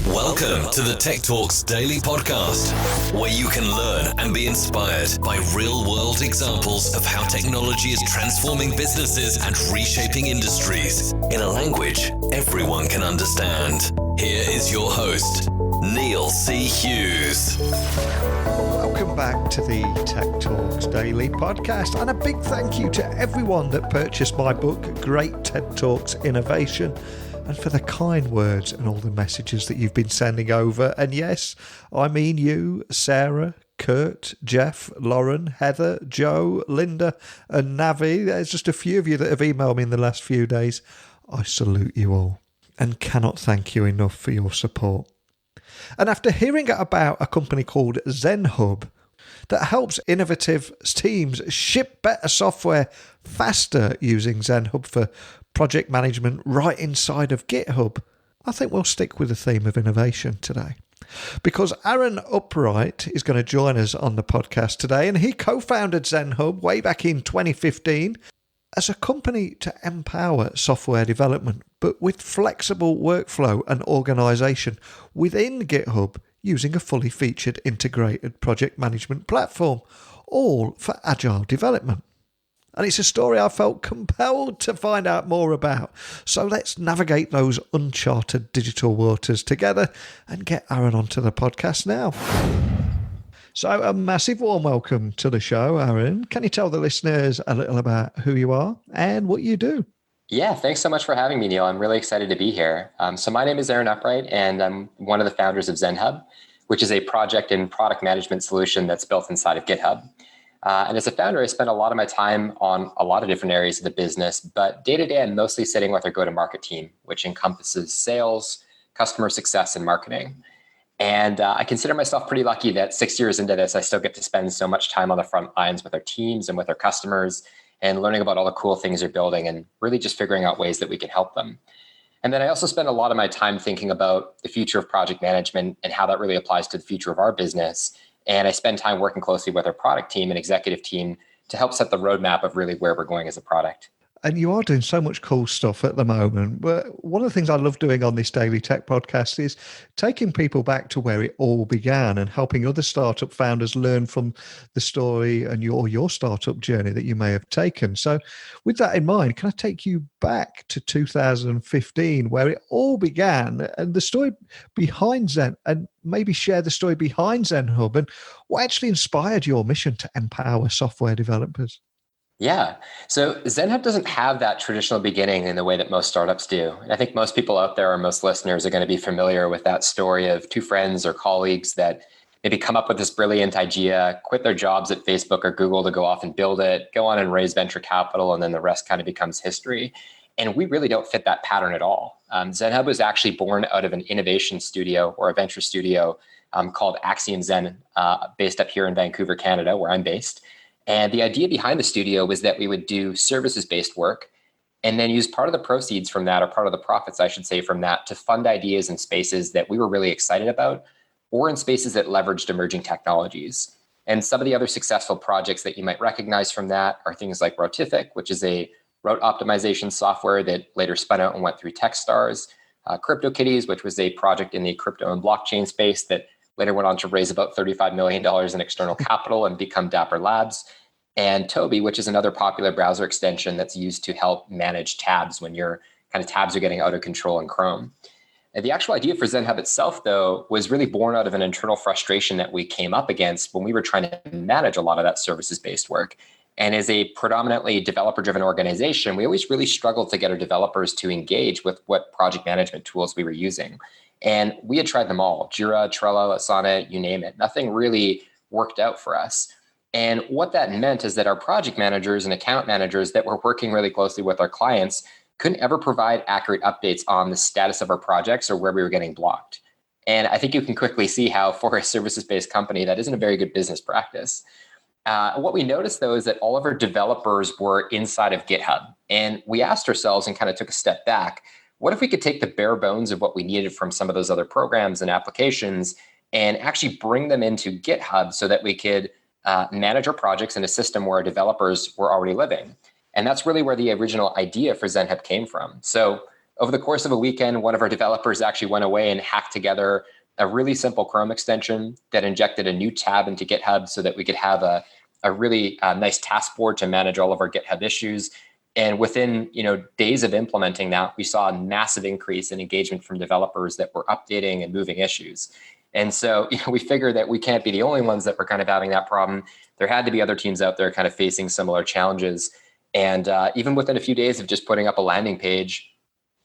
Welcome to the Tech Talks Daily Podcast, where you can learn and be inspired by real-world examples of how technology is transforming businesses and reshaping industries in a language everyone can understand. Here is your host, Neil C. Hughes. Welcome back to the Tech Talks Daily Podcast, and a big thank you to everyone that purchased my book, Great TED Talks Innovation, and for the kind words and all the messages that you've been sending over. And yes, I mean you, Sarah, Kurt, Jeff, Lauren, Heather, Joe, Linda, and Navi. There's just a few of you that have emailed me in the last few days. I salute you all and cannot thank you enough for your support. And after hearing about a company called ZenHub that helps innovative teams ship better software faster using ZenHub for project management right inside of GitHub, I think we'll stick with the theme of innovation today. Because Erin Upright is going to join us on the podcast today, and he co-founded ZenHub way back in 2015 as a company to empower software development, but with flexible workflow and organization within GitHub using a fully featured integrated project management platform, all for Agile development. And it's a story I felt compelled to find out more about. So let's navigate those uncharted digital waters together and get Erin onto the podcast now. So a massive warm welcome to the show, Erin. Can you tell the listeners a little about who you are and what you do? Yeah, thanks so much for having me, Neil. I'm really excited to be here. So my name is Erin Upright, and I'm one of the founders of ZenHub, which is a project and product management solution that's built inside of GitHub. And as a founder, I spend a lot of my time on a lot of different areas of the business, but day to day, I'm mostly sitting with our go-to-market team, which encompasses sales, customer success, and marketing. And I consider myself pretty lucky that 6 years into this, I still get to spend so much time on the front lines with our teams and with our customers and learning about all the cool things they're building and really just figuring out ways that we can help them. And then I also spend a lot of my time thinking about the future of project management and how that really applies to the future of our business. And I spend time working closely with our product team and executive team to help set the roadmap of really where we're going as a product. And you are doing so much cool stuff at the moment. But one of the things I love doing on this Daily Tech podcast is taking people back to where it all began and helping other startup founders learn from the story and your startup journey that you may have taken. So with that in mind, can I take you back to 2015 where it all began and the story behind Zen, and maybe share the story behind ZenHub and what actually inspired your mission to empower software developers? Yeah. So ZenHub doesn't have that traditional beginning in the way that most startups do. And I think most people out there or most listeners are going to be familiar with that story of two friends or colleagues that maybe come up with this brilliant idea, quit their jobs at Facebook or Google to go off and build it, go on and raise venture capital, and then the rest kind of becomes history. And we really don't fit that pattern at all. ZenHub was actually born out of an innovation studio or a venture studio called AxiomZen, based up here in Vancouver, Canada, where I'm based. And the idea behind the studio was that we would do services-based work and then use part of the proceeds from that, or part of the profits, I should say, from that to fund ideas in spaces that we were really excited about, or in spaces that leveraged emerging technologies. And some of the other successful projects that you might recognize from that are things like Rotific, which is a route optimization software that later spun out and went through Techstars, CryptoKitties, which was a project in the crypto and blockchain space that later went on to raise about $35 million in external capital and become Dapper Labs. And Toby, which is another popular browser extension that's used to help manage tabs when your kind of tabs are getting out of control in Chrome. And the actual idea for ZenHub itself, though, was really born out of an internal frustration that we came up against when we were trying to manage a lot of that services-based work. And as a predominantly developer-driven organization, we always really struggled to get our developers to engage with what project management tools we were using. And we had tried them all, Jira, Trello, Asana, you name it. Nothing really worked out for us. And what that meant is that our project managers and account managers that were working really closely with our clients couldn't ever provide accurate updates on the status of our projects or where we were getting blocked. And I think you can quickly see how for a services-based company, that isn't a very good business practice. What we noticed, though, is that all of our developers were inside of GitHub. And we asked ourselves and kind of took a step back, what if we could take the bare bones of what we needed from some of those other programs and applications and actually bring them into GitHub so that we could manage our projects in a system where our developers were already living? And that's really where the original idea for ZenHub came from. So over the course of a weekend, one of our developers actually went away and hacked together a really simple Chrome extension that injected a new tab into GitHub so that we could have a really nice task board to manage all of our GitHub issues. And within days of implementing that, we saw a massive increase in engagement from developers that were updating and moving issues. And so we figured that we can't be the only ones that were kind of having that problem. There had to be other teams out there kind of facing similar challenges. And even within a few days of just putting up a landing page,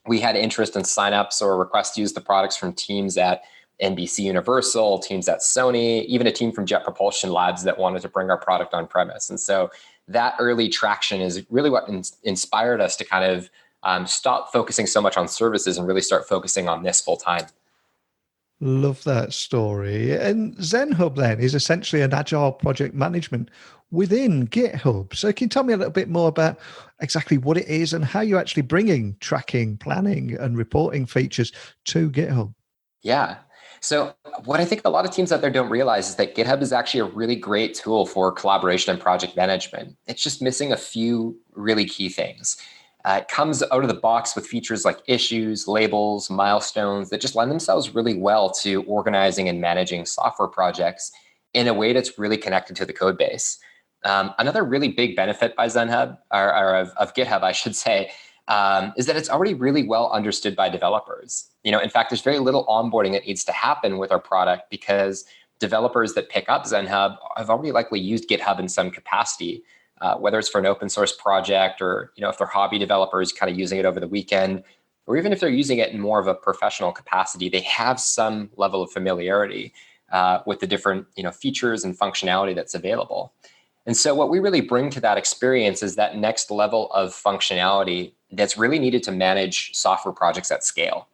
we had interest in signups or requests to use the products from teams at NBC Universal, teams at Sony, even a team from Jet Propulsion Labs that wanted to bring our product on premise. And so that early traction is really what inspired us to kind of stop focusing so much on services and really start focusing on this full time. Love that story. And ZenHub then is essentially an agile project management within GitHub. So can you tell me a little bit more about exactly what it is and how you're actually bringing tracking, planning, and reporting features to GitHub? Yeah. So what I think a lot of teams out there don't realize is that GitHub is actually a really great tool for collaboration and project management. It's just missing a few really key things. It comes out of the box with features like issues, labels, milestones that just lend themselves really well to organizing and managing software projects in a way that's really connected to the code base. Another really big benefit by ZenHub, or of GitHub, I should say, is that it's already really well understood by developers. In fact, there's very little onboarding that needs to happen with our product because developers that pick up ZenHub have already likely used GitHub in some capacity, whether it's for an open source project or if they're hobby developers kind of using it over the weekend, or even if they're using it in more of a professional capacity, they have some level of familiarity with the different features and functionality that's available. And so what we really bring to that experience is that next level of functionality that's really needed to manage software projects at scale.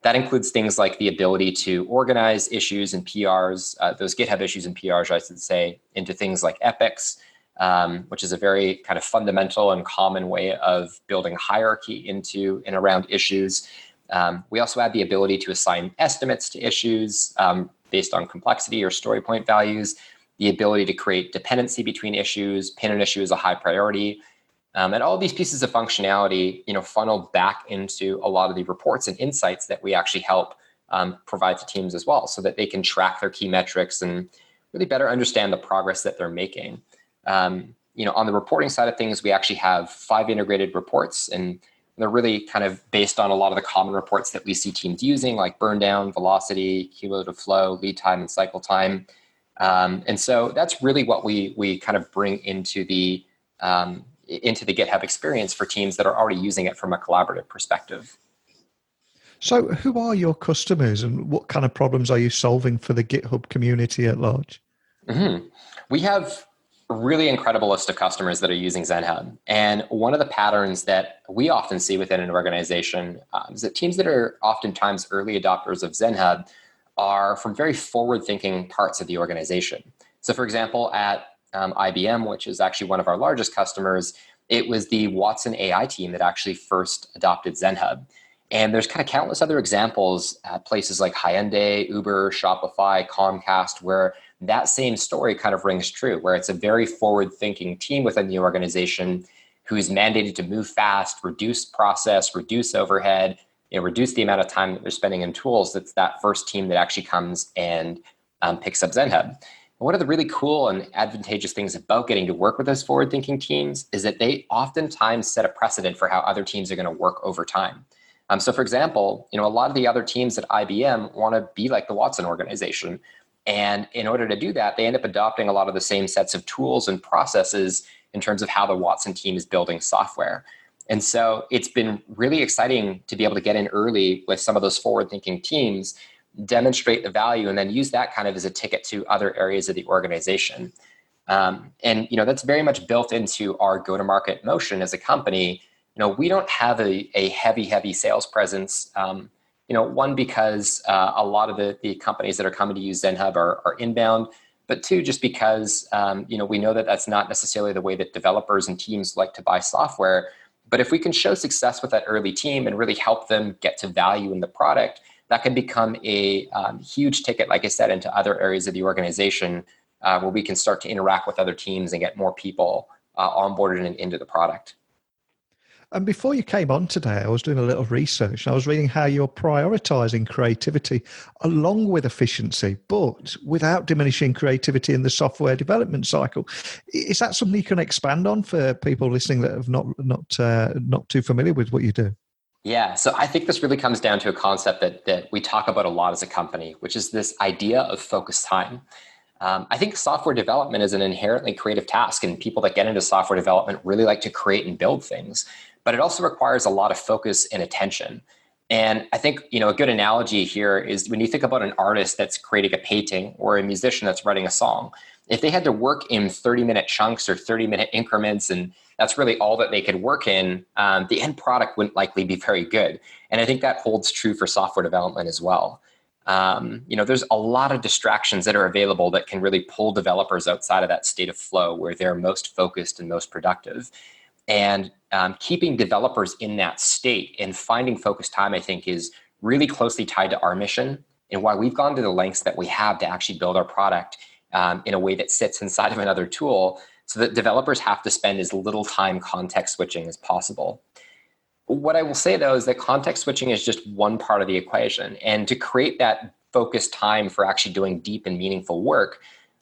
That includes things like the ability to organize issues and PRs, those GitHub issues and PRs, I should say, into things like epics, which is a very kind of fundamental and common way of building hierarchy into and around issues. We also have the ability to assign estimates to issues based on complexity or story point values, the ability to create dependency between issues, pin an issue as a high priority. And all these pieces of functionality, funnel back into a lot of the reports and insights that we actually help provide to teams as well, so that they can track their key metrics and really better understand the progress that they're making. On the reporting side of things, we actually have 5 integrated reports, and they're really kind of based on a lot of the common reports that we see teams using, like burn down, velocity, cumulative flow, lead time, and cycle time. And so that's really what we kind of bring into the GitHub experience for teams that are already using it from a collaborative perspective. So who are your customers and what kind of problems are you solving for the GitHub community at large? Mm-hmm. We have a really incredible list of customers that are using ZenHub. And one of the patterns that we often see within an organization is that teams that are oftentimes early adopters of ZenHub are from very forward-thinking parts of the organization. So for example, at IBM, which is actually one of our largest customers, it was the Watson AI team that actually first adopted ZenHub. And there's kind of countless other examples at places like Hyundai, Uber, Shopify, Comcast, where that same story kind of rings true, where it's a very forward-thinking team within the organization who's mandated to move fast, reduce process, reduce overhead, reduce the amount of time that they're spending in tools. That's that first team that actually comes and picks up ZenHub. One of the really cool and advantageous things about getting to work with those forward-thinking teams is that they oftentimes set a precedent for how other teams are going to work over time. So for example, a lot of the other teams at IBM want to be like the Watson organization. And in order to do that, they end up adopting a lot of the same sets of tools and processes in terms of how the Watson team is building software. And so it's been really exciting to be able to get in early with some of those forward-thinking teams, demonstrate the value, and then use that kind of as a ticket to other areas of the organization. And that's very much built into our go-to-market motion as a company. We don't have a heavy sales presence. One, because a lot of the companies that are coming to use ZenHub are inbound, but two, just because we know that that's not necessarily the way that developers and teams like to buy software. But if we can show success with that early team and really help them get to value in the product, that can become a huge ticket, like I said, into other areas of the organization where we can start to interact with other teams and get more people onboarded and into the product. And before you came on today, I was doing a little research and I was reading how you're prioritizing creativity along with efficiency, but without diminishing creativity in the software development cycle. Is that something you can expand on for people listening that have not too familiar with what you do? Yeah, so I think this really comes down to a concept that we talk about a lot as a company, which is this idea of focused time. I think software development is an inherently creative task, and people that get into software development really like to create and build things. But it also requires a lot of focus and attention. And I think, a good analogy here is when you think about an artist that's creating a painting or a musician that's writing a song, if they had to work in 30-minute chunks or 30-minute increments, and that's really all that they could work in, the end product wouldn't likely be very good. And I think that holds true for software development as well. There's a lot of distractions that are available that can really pull developers outside of that state of flow where they're most focused and most productive. And keeping developers in that state and finding focused time, I think, is really closely tied to our mission and why we've gone to the lengths that we have to actually build our product in a way that sits inside of another tool so that developers have to spend as little time context switching as possible. What I will say, though, is that context switching is just one part of the equation. And to create that focused time for actually doing deep and meaningful work,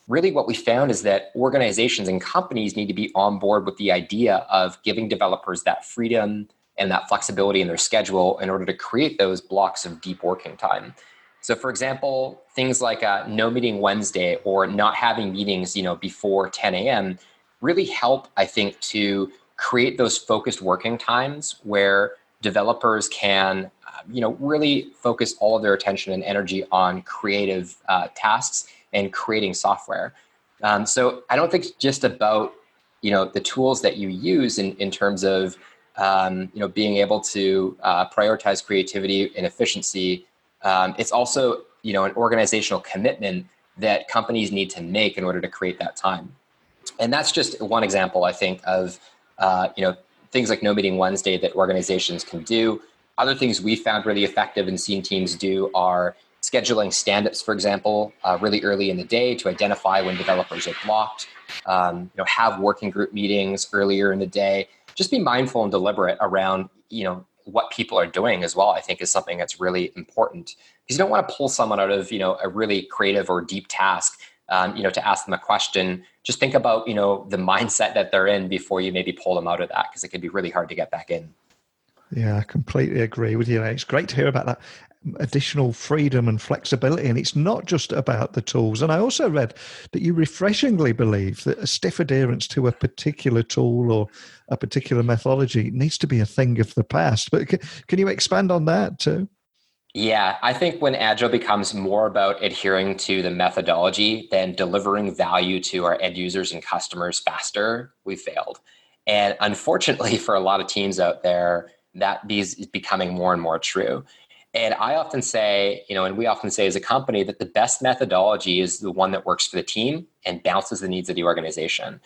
really what we found is that organizations and companies need to be on board with the idea of giving developers that freedom and that flexibility in their schedule in order to create those blocks of deep working time. So for example, things like no meeting Wednesday or not having meetings, before 10 a.m. really help, I think, to create those focused working times where developers can, really focus all of their attention and energy on creative tasks and creating software. So I don't think it's just about, the tools that you use in terms of, being able to prioritize creativity and efficiency. It's also, an organizational commitment that companies need to make in order to create that time. And that's just one example, I think, of, things like No Meeting Wednesday that organizations can do. Other things we found really effective and seen teams do are scheduling stand-ups, for example, really early in the day to identify when developers are blocked, have working group meetings earlier in the day. Just be mindful and deliberate around, what people are doing as well, I think is something that's really important. Because you don't want to pull someone out of, a really creative or deep task, to ask them a question. Just think about, the mindset that they're in before you maybe pull them out of that, because it can be really hard to get back in. Yeah, I completely agree with you. It's great to hear about that additional freedom and flexibility. And it's not just about the tools. And I also read that you refreshingly believe that a stiff adherence to a particular tool or a particular methodology needs to be a thing of the past. But can you expand on that too? Yeah, I think when Agile becomes more about adhering to the methodology than delivering value to our end users and customers faster, we failed. And unfortunately, for a lot of teams out there, that is becoming more and more true. And I often say, and we often say as a company, that the best methodology is the one that works for the team and balances the needs of the organization.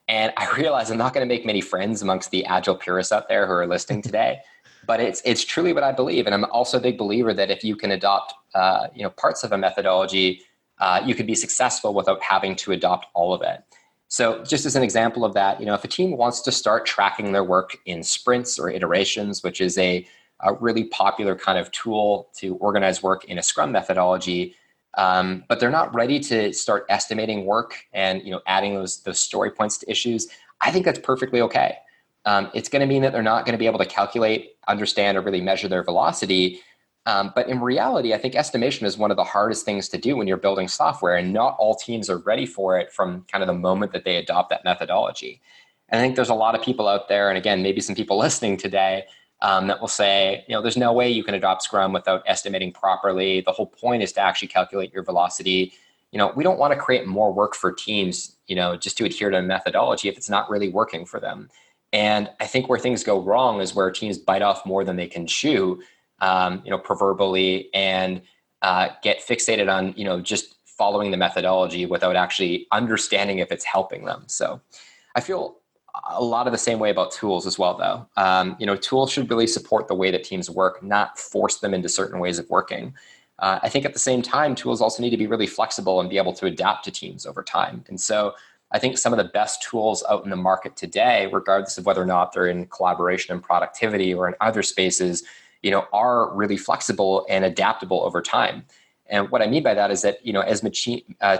And I realize I'm not going to make many friends amongst the Agile purists out there who are listening today, but it's truly what I believe. And I'm also a big believer that if you can adopt, parts of a methodology, you can be successful without having to adopt all of it. So just as an example of that, if a team wants to start tracking their work in sprints or iterations, which is a really popular kind of tool to organize work in a Scrum methodology, but they're not ready to start estimating work and adding those story points to issues, I think that's perfectly okay. It's going to mean that they're not going to be able to calculate, understand, or really measure their velocity. But in reality, I think estimation is one of the hardest things to do when you're building software, and not all teams are ready for it from kind of the moment that they adopt that methodology. And I think there's a lot of people out there, and again, maybe some people listening today, that will say, there's no way you can adopt Scrum without estimating properly. The whole point is to actually calculate your velocity. We don't want to create more work for teams, just to adhere to a methodology if it's not really working for them. And I think where things go wrong is where teams bite off more than they can chew, proverbially, and get fixated on, just following the methodology without actually understanding if it's helping them. So I feel a lot of the same way about tools as well, though. Tools should really support the way that teams work, not force them into certain ways of working. I think at the same time, tools also need to be really flexible and be able to adapt to teams over time. And so I think some of the best tools out in the market today, regardless of whether or not they're in collaboration and productivity or in other spaces, are really flexible and adaptable over time. And what I mean by that is that, as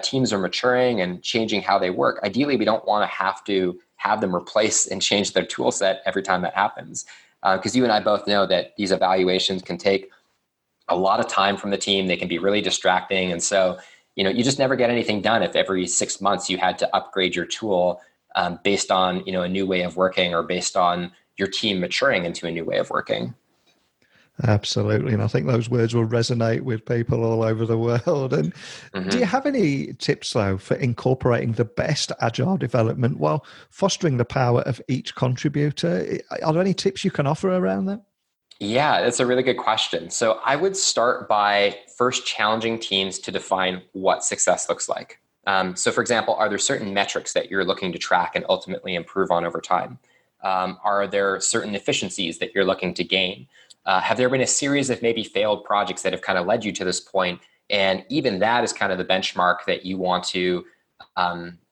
teams are maturing and changing how they work, ideally, we don't want to have them replace and change their tool set every time that happens. Because you and I both know that these evaluations can take a lot of time from the team. They can be really distracting. And so, you just never get anything done if every 6 months you had to upgrade your tool based on, a new way of working or based on your team maturing into a new way of working. Absolutely. And I think those words will resonate with people all over the world. And do you have any tips, though, for incorporating the best agile development while fostering the power of each contributor? Are there any tips you can offer around that? Yeah, that's a really good question. So I would start by first challenging teams to define what success looks like. So for example, are there certain metrics that you're looking to track and ultimately improve on over time? Are there certain efficiencies that you're looking to gain? Have there been a series of maybe failed projects that have kind of led you to this point? And even that is kind of the benchmark that you want to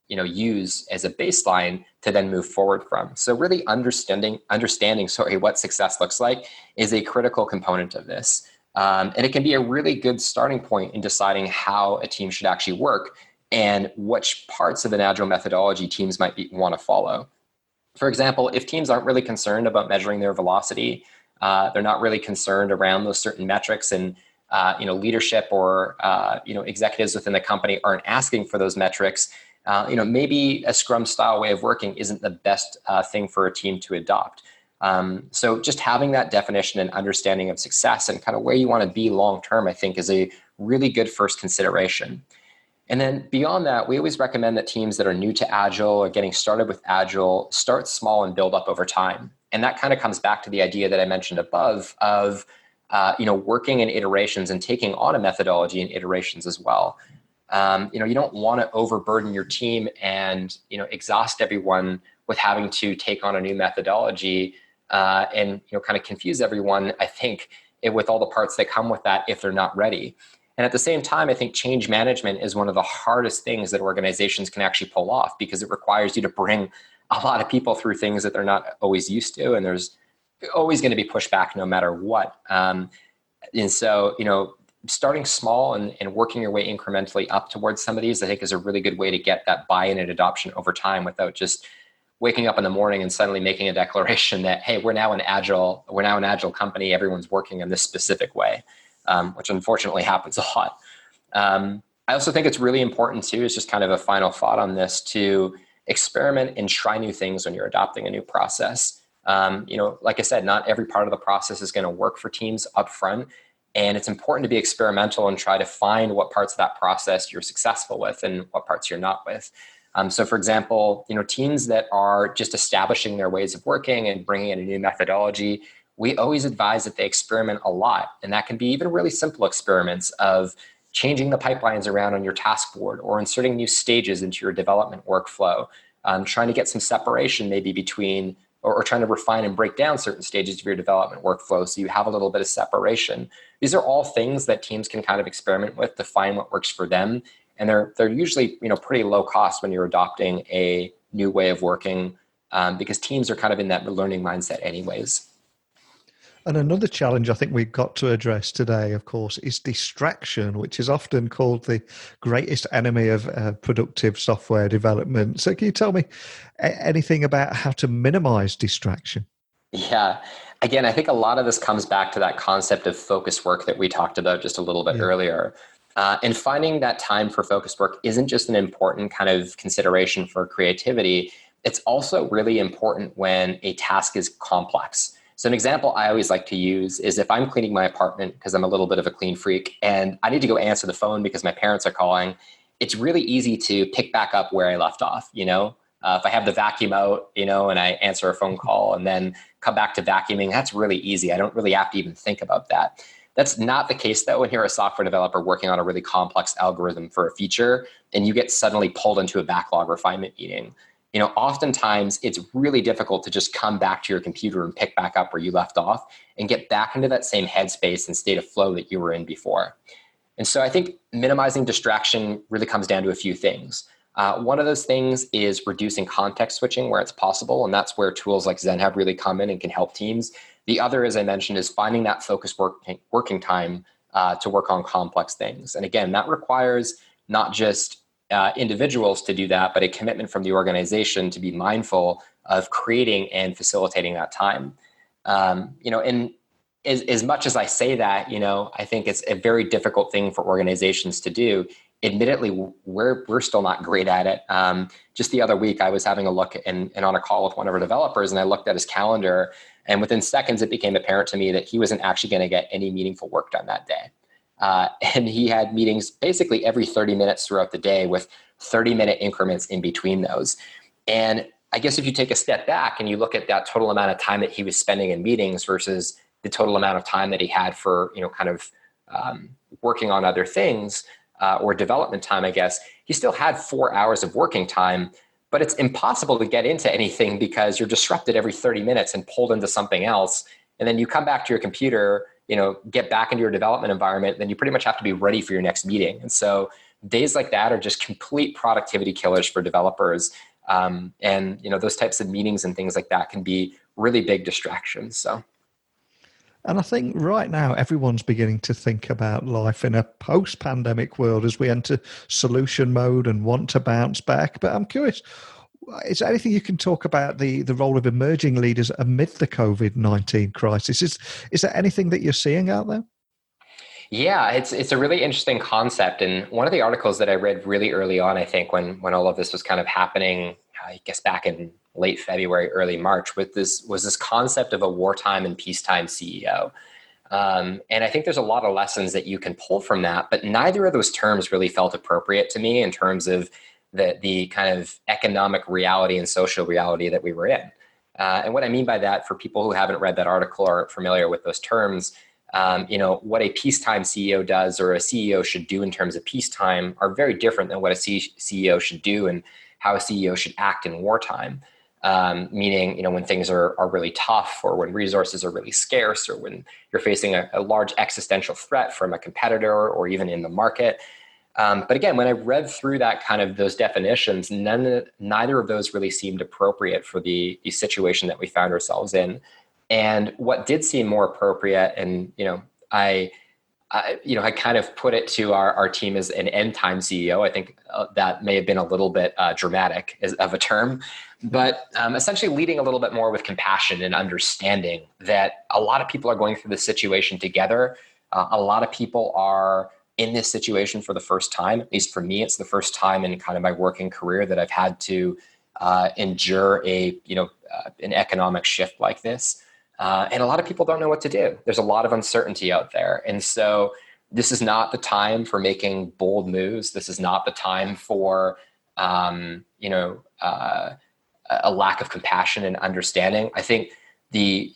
use as a baseline to then move forward from. So really understanding what success looks like is a critical component of this. And it can be a really good starting point in deciding how a team should actually work and which parts of an agile methodology teams might want to follow. For example, if teams aren't really concerned about measuring their velocity, they're not really concerned around those certain metrics, and leadership or executives within the company aren't asking for those metrics. Maybe a Scrum style way of working isn't the best thing for a team to adopt. So just having that definition and understanding of success and kind of where you want to be long term, I think, is a really good first consideration. And then beyond that, we always recommend that teams that are new to Agile or getting started with Agile start small and build up over time. And that kind of comes back to the idea that I mentioned above of working in iterations and taking on a methodology in iterations as well. You don't want to overburden your team and exhaust everyone with having to take on a new methodology and kind of confuse everyone, I think, with all the parts that come with that if they're not ready. And at the same time, I think change management is one of the hardest things that organizations can actually pull off, because it requires you to bring a lot of people through things that they're not always used to, and there's always going to be pushback no matter what. And so, starting small and working your way incrementally up towards some of these, I think, is a really good way to get that buy-in and adoption over time without just waking up in the morning and suddenly making a declaration that, hey, we're now an agile company, everyone's working in this specific way, which unfortunately happens a lot. I also think it's really important too, is just kind of a final thought on this, to experiment and try new things when you're adopting a new process. Like I said, not every part of the process is going to work for teams up front. And it's important to be experimental and try to find what parts of that process you're successful with and what parts you're not with. So for example, teams that are just establishing their ways of working and bringing in a new methodology, we always advise that they experiment a lot. And that can be even really simple experiments of changing the pipelines around on your task board or inserting new stages into your development workflow, trying to get some separation maybe between or trying to refine and break down certain stages of your development workflow so you have a little bit of separation. These are all things that teams can kind of experiment with to find what works for them. And they're usually pretty low cost when you're adopting a new way of working, because teams are kind of in that learning mindset anyways. And another challenge I think we've got to address today, of course, is distraction, which is often called the greatest enemy of productive software development. So can you tell me anything about how to minimize distraction? Yeah. Again, I think a lot of this comes back to that concept of focus work that we talked about just a little bit earlier. And finding that time for focused work isn't just an important kind of consideration for creativity. It's also really important when a task is complex. So an example I always like to use is if I'm cleaning my apartment, because I'm a little bit of a clean freak, and I need to go answer the phone because my parents are calling, it's really easy to pick back up where I left off. If I have the vacuum out, and I answer a phone call and then come back to vacuuming, that's really easy. I don't really have to even think about that. That's not the case, though, when you're a software developer working on a really complex algorithm for a feature and you get suddenly pulled into a backlog refinement meeting. Oftentimes it's really difficult to just come back to your computer and pick back up where you left off and get back into that same headspace and state of flow that you were in before. And so I think minimizing distraction really comes down to a few things. One of those things is reducing context switching where it's possible, and that's where tools like ZenHub really come in and can help teams. The other, as I mentioned, is finding that focused working time to work on complex things. And again, that requires not just individuals to do that, but a commitment from the organization to be mindful of creating and facilitating that time. And as much as I say that, I think it's a very difficult thing for organizations to do. Admittedly, we're still not great at it. Just the other week, I was having a look and on a call with one of our developers, and I looked at his calendar, and within seconds, it became apparent to me that he wasn't actually going to get any meaningful work done that day. And he had meetings basically every 30 minutes throughout the day with 30-minute increments in between those. And I guess if you take a step back and you look at that total amount of time that he was spending in meetings versus the total amount of time that he had for, working on other things or development time, I guess, he still had 4 hours of working time, but it's impossible to get into anything because you're disrupted every 30 minutes and pulled into something else. And then you come back to your computer, get back into your development environment, then you pretty much have to be ready for your next meeting. And so days like that are just complete productivity killers for developers. Those types of meetings and things like that can be really big distractions. So. And I think right now, everyone's beginning to think about life in a post-pandemic world as we enter solution mode and want to bounce back. But I'm curious, is there anything you can talk about the role of emerging leaders amid the COVID-19 crisis? Is there anything that you're seeing out there? Yeah, it's a really interesting concept. And one of the articles that I read really early on, I think, when all of this was kind of happening, I guess back in late February, early March, was this concept of a wartime and peacetime CEO. And I think there's a lot of lessons that you can pull from that, but neither of those terms really felt appropriate to me in terms of the kind of economic reality and social reality that we were in. And what I mean by that, for people who haven't read that article or aren't familiar with those terms, what a peacetime CEO does or a CEO should do in terms of peacetime are very different than what a CEO should do and how a CEO should act in wartime. Meaning, when things are really tough, or when resources are really scarce, or when you're facing a large existential threat from a competitor or even in the market. But again, when I read through that kind of those definitions, neither of those really seemed appropriate for the situation that we found ourselves in. And what did seem more appropriate, and I kind of put it to our team as an end time CEO. I think that may have been a little bit dramatic of a term, but essentially leading a little bit more with compassion and understanding that a lot of people are going through this situation together. A lot of people are in this situation for the first time. At least for me, it's the first time in kind of my working career that I've had to endure an economic shift like this. And a lot of people don't know what to do. There's a lot of uncertainty out there. And so this is not the time for making bold moves. This is not the time for, a lack of compassion and understanding. I think the,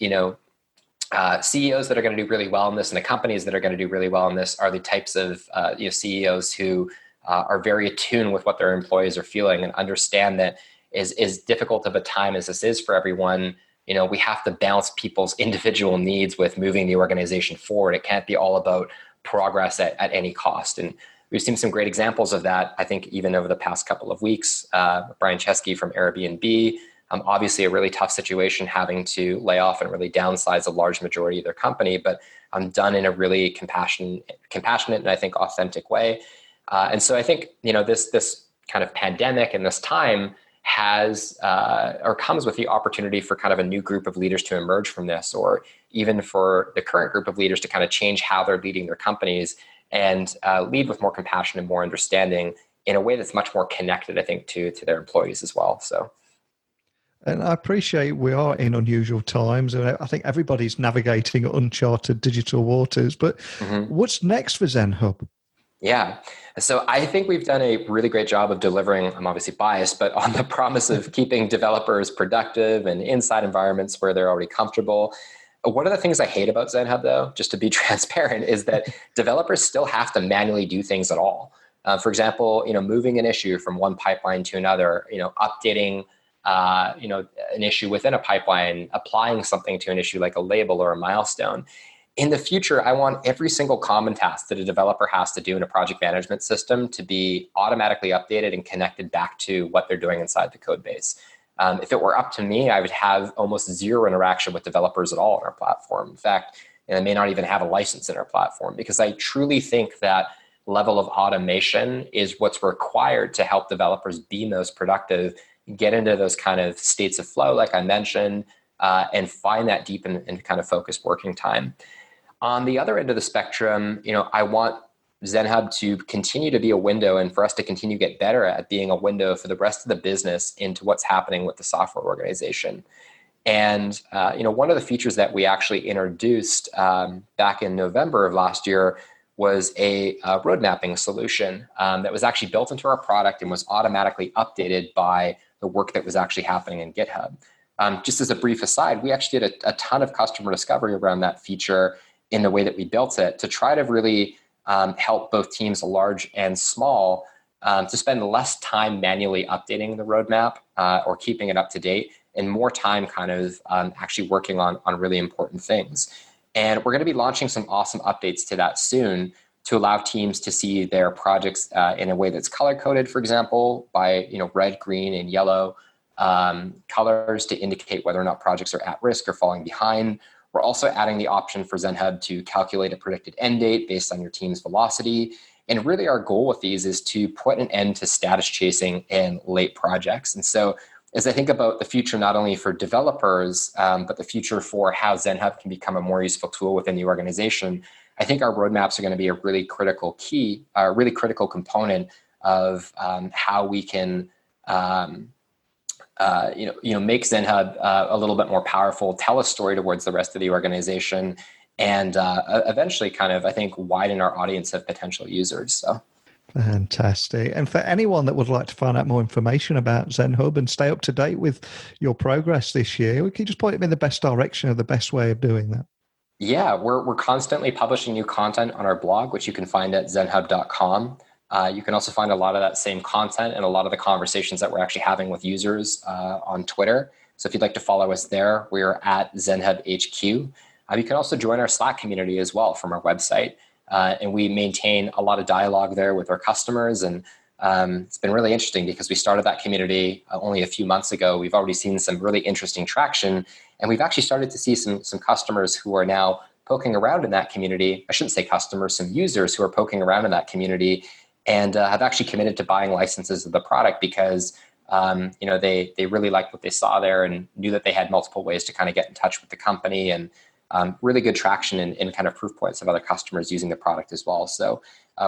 CEOs that are going to do really well in this and the companies that are going to do really well in this are the types of CEOs who are very attuned with what their employees are feeling and understand that as difficult of a time as this is for everyone, we have to balance people's individual needs with moving the organization forward. It can't be all about progress at any cost. And we've seen some great examples of that, I think, even over the past couple of weeks. Brian Chesky from Airbnb, obviously a really tough situation, having to lay off and really downsize a large majority of their company, but done in a really compassionate and I think authentic way. And so I think, this kind of pandemic and this time has or comes with the opportunity for kind of a new group of leaders to emerge from this, or even for the current group of leaders to kind of change how they're leading their companies and lead with more compassion and more understanding in a way that's much more connected, I think, to their employees as well. So. And I appreciate we are in unusual times, and I think everybody's navigating uncharted digital waters. But What's next for ZenHub? Yeah. So I think we've done a really great job of delivering, I'm obviously biased, but on the promise of keeping developers productive and inside environments where they're already comfortable. One of the things I hate about ZenHub, though, just to be transparent, is that developers still have to manually do things at all. For example, moving an issue from one pipeline to another, updating an issue within a pipeline, applying something to an issue like a label or a milestone. in the future, I want every single common task that a developer has to do in a project management system to be automatically updated and connected back to what they're doing inside the code base. If it were up to me, I would have almost zero interaction with developers at all in our platform. In fact, I may not even have a license in our platform, because I truly think that level of automation is what's required to help developers be most productive, get into those kind of states of flow, like I mentioned, and find that deep and kind of focused working time. On the other end of the spectrum, I want ZenHub to continue to be a window, and for us to continue to get better at being a window for the rest of the business into what's happening with the software organization. And one of the features that we actually introduced back in November of last year was a road mapping solution that was actually built into our product and was automatically updated by the work that was actually happening in GitHub. Just as a brief aside, we actually did a ton of customer discovery around that feature in the way that we built it to try to really help both teams, large and small, to spend less time manually updating the roadmap or keeping it up to date, and more time kind of actually working on really important things. And we're going to be launching some awesome updates to that soon to allow teams to see their projects in a way that's color-coded, for example, by red, green, and yellow colors to indicate whether or not projects are at risk or falling behind. We're also adding the option for ZenHub to calculate a predicted end date based on your team's velocity. And really our goal with these is to put an end to status chasing in late projects. And so as I think about the future, not only for developers, but the future for how ZenHub can become a more useful tool within the organization, I think our roadmaps are going to be a really critical component of how we can make ZenHub a little bit more powerful, tell a story towards the rest of the organization, and eventually kind of, I think, widen our audience of potential users. So. Fantastic. And for anyone that would like to find out more information about ZenHub and stay up to date with your progress this year, can you just point them in the best direction or the best way of doing that? Yeah, we're constantly publishing new content on our blog, which you can find at zenhub.com. You can also find a lot of that same content and a lot of the conversations that we're actually having with users on Twitter. So if you'd like to follow us there, we're at ZenHub HQ. You can also join our Slack community as well from our website. And we maintain a lot of dialogue there with our customers. And it's been really interesting because we started that community only a few months ago. We've already seen some really interesting traction. And we've actually started to see some customers who are now poking around in that community. I shouldn't say customers, some users who are poking around in that community and have actually committed to buying licenses of the product because they really liked what they saw there and knew that they had multiple ways to kind of get in touch with the company, and really good traction and kind of proof points of other customers using the product as well. So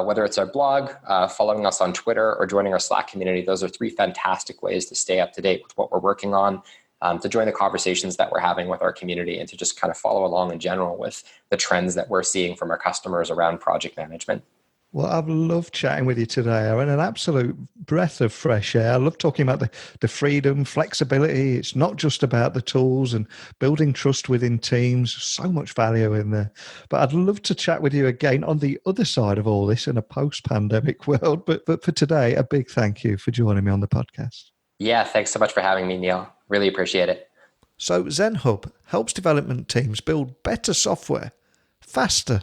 whether it's our blog, following us on Twitter, or joining our Slack community, those are three fantastic ways to stay up to date with what we're working on, to join the conversations that we're having with our community, and to just kind of follow along in general with the trends that we're seeing from our customers around project management. Well, I've loved chatting with you today, Erin. An absolute breath of fresh air. I love talking about the freedom, flexibility. It's not just about the tools and building trust within teams. So much value in there. But I'd love to chat with you again on the other side of all this in a post-pandemic world. But for today, a big thank you for joining me on the podcast. Yeah, thanks so much for having me, Neil. Really appreciate it. So ZenHub helps development teams build better software faster.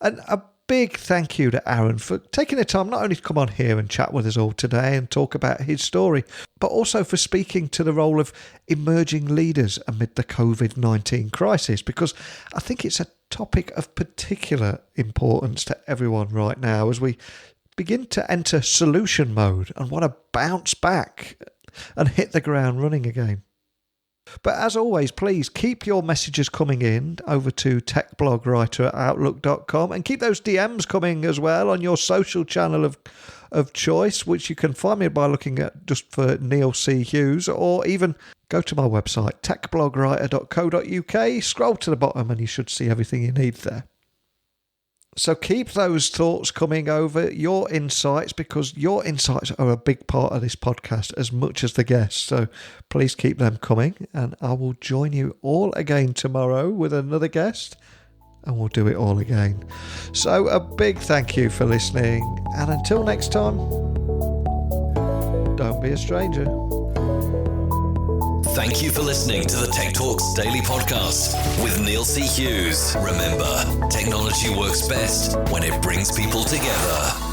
And a big thank you to Erin for taking the time not only to come on here and chat with us all today and talk about his story, but also for speaking to the role of emerging leaders amid the COVID-19 crisis, because I think it's a topic of particular importance to everyone right now as we begin to enter solution mode and want to bounce back and hit the ground running again. But as always, please keep your messages coming in over to techblogwriter@outlook.com, and keep those DMs coming as well on your social channel of choice, which you can find me by looking at just for Neil C. Hughes, or even go to my website, techblogwriter.co.uk, scroll to the bottom and you should see everything you need there. So keep those thoughts coming over, your insights, because your insights are a big part of this podcast as much as the guests. So please keep them coming, and I will join you all again tomorrow with another guest, and we'll do it all again. So a big thank you for listening, and until next time, don't be a stranger. Thank you for listening to the Tech Talks Daily Podcast with Neil C. Hughes. Remember, technology works best when it brings people together.